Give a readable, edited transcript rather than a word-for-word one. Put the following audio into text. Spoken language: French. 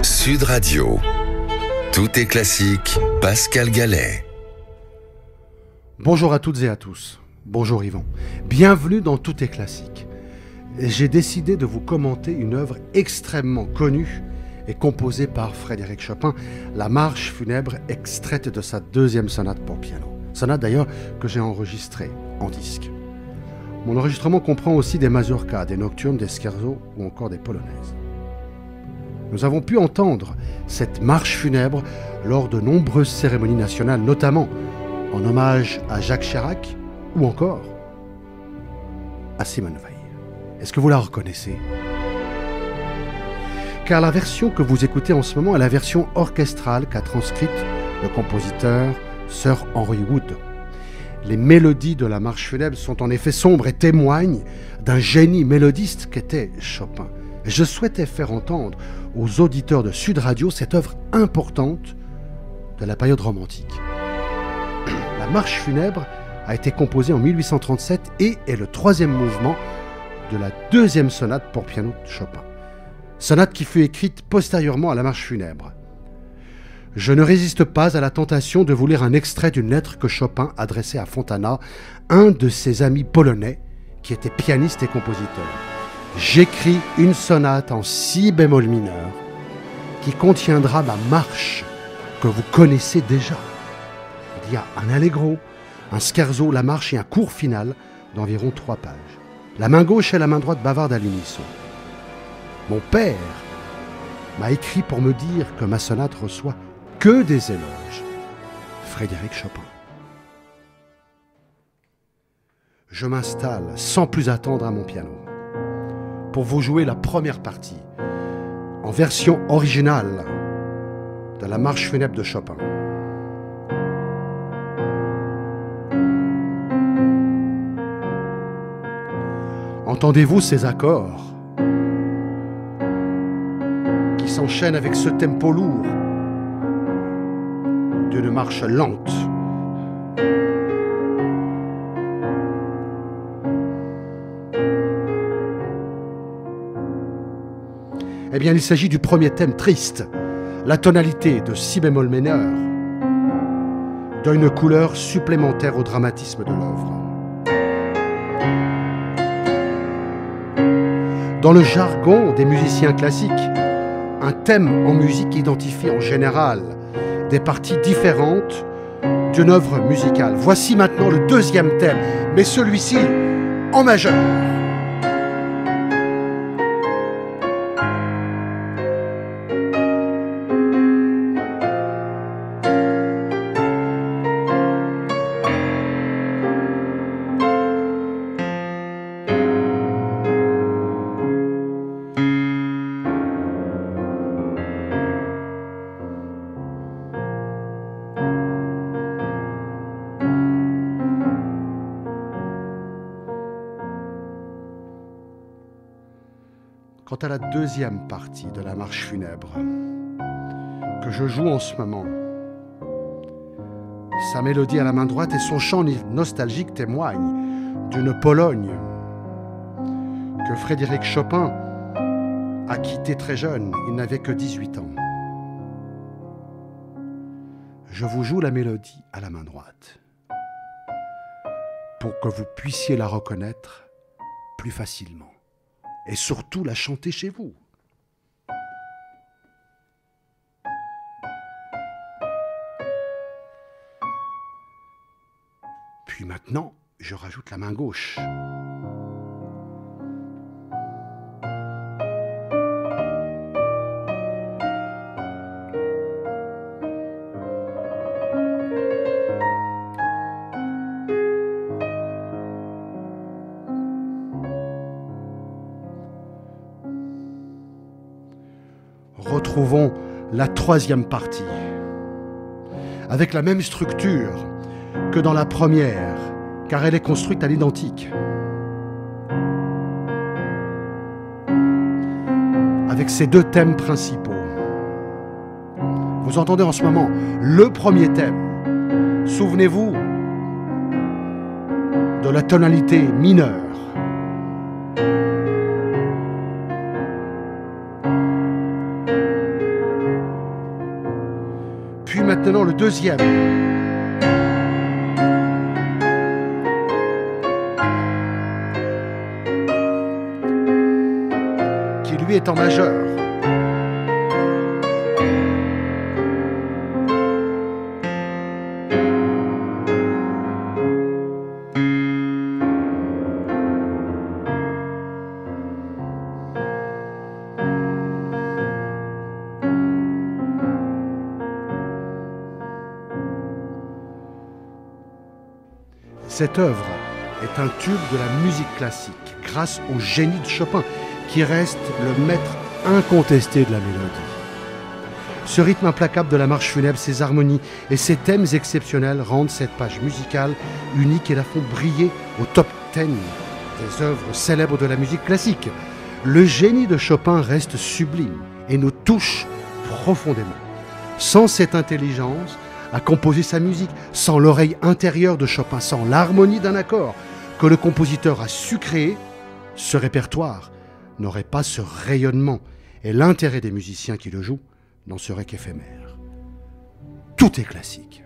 Sud Radio. Tout est classique, Pascal Gallet. Bonjour à toutes et à tous. Bonjour Yvan. Bienvenue dans Tout est classique. J'ai décidé de vous commenter une œuvre extrêmement connue et composée par Frédéric Chopin, la marche funèbre extraite de sa deuxième sonate pour piano. Sonate d'ailleurs que j'ai enregistrée en disque. Mon enregistrement comprend aussi des mazurkas, des nocturnes, des scherzos ou encore des polonaises. Nous avons pu entendre cette marche funèbre lors de nombreuses cérémonies nationales, notamment en hommage à Jacques Chirac ou encore à Simone Veil. Est-ce que vous la reconnaissez ? Car la version que vous écoutez en ce moment est la version orchestrale qu'a transcrite le compositeur Sir Henry Wood. Les mélodies de la marche funèbre sont en effet sombres et témoignent d'un génie mélodiste qu'était Chopin. Je souhaitais faire entendre aux auditeurs de Sud Radio cette œuvre importante de la période romantique. La marche funèbre a été composée en 1837 et est le troisième mouvement de la deuxième sonate pour piano de Chopin. Sonate qui fut écrite postérieurement à la marche funèbre. Je ne résiste pas à la tentation de vous lire un extrait d'une lettre que Chopin adressait à Fontana, un de ses amis polonais qui était pianiste et compositeur. J'écris une sonate en si bémol mineur qui contiendra ma marche que vous connaissez déjà. Il y a un allegro, un scherzo, la marche et un cours final d'environ 3 pages. La main gauche et la main droite bavardent à l'unisson. Mon père m'a écrit pour me dire que ma sonate reçoit que des éloges. Frédéric Chopin. Je m'installe sans plus attendre à mon piano pour vous jouer la première partie en version originale de la marche funèbre de Chopin. Entendez-vous ces accords qui s'enchaînent avec ce tempo lourd d'une marche lente? Eh bien, il s'agit du premier thème triste. La tonalité de si bémol mineur donne une couleur supplémentaire au dramatisme de l'œuvre. Dans le jargon des musiciens classiques, un thème en musique identifie en général des parties différentes d'une œuvre musicale. Voici maintenant le deuxième thème, mais celui-ci en majeur. Quant à la deuxième partie de la marche funèbre, que je joue en ce moment, sa mélodie à la main droite et son chant nostalgique témoignent d'une Pologne que Frédéric Chopin a quittée très jeune, il n'avait que 18 ans. Je vous joue la mélodie à la main droite pour que vous puissiez la reconnaître plus facilement. Et surtout la chanter chez vous. Puis maintenant, je rajoute la main gauche. Retrouvons la troisième partie, avec la même structure que dans la première, car elle est construite à l'identique. Avec ces deux thèmes principaux. Vous entendez en ce moment le premier thème. Souvenez-vous de la tonalité mineure. maintenant le deuxième. Qui lui est en majeur. Cette œuvre est un tube de la musique classique, grâce au génie de Chopin, qui reste le maître incontesté de la mélodie. Ce rythme implacable de la marche funèbre, ses harmonies et ses thèmes exceptionnels rendent cette page musicale unique et la font briller au top 10 des œuvres célèbres de la musique classique. Le génie de Chopin reste sublime et nous touche profondément. Sans cette intelligence à composer sa musique, sans l'oreille intérieure de Chopin, sans l'harmonie d'un accord que le compositeur a su créer, ce répertoire n'aurait pas ce rayonnement et l'intérêt des musiciens qui le jouent n'en serait qu'éphémère. Tout est classique.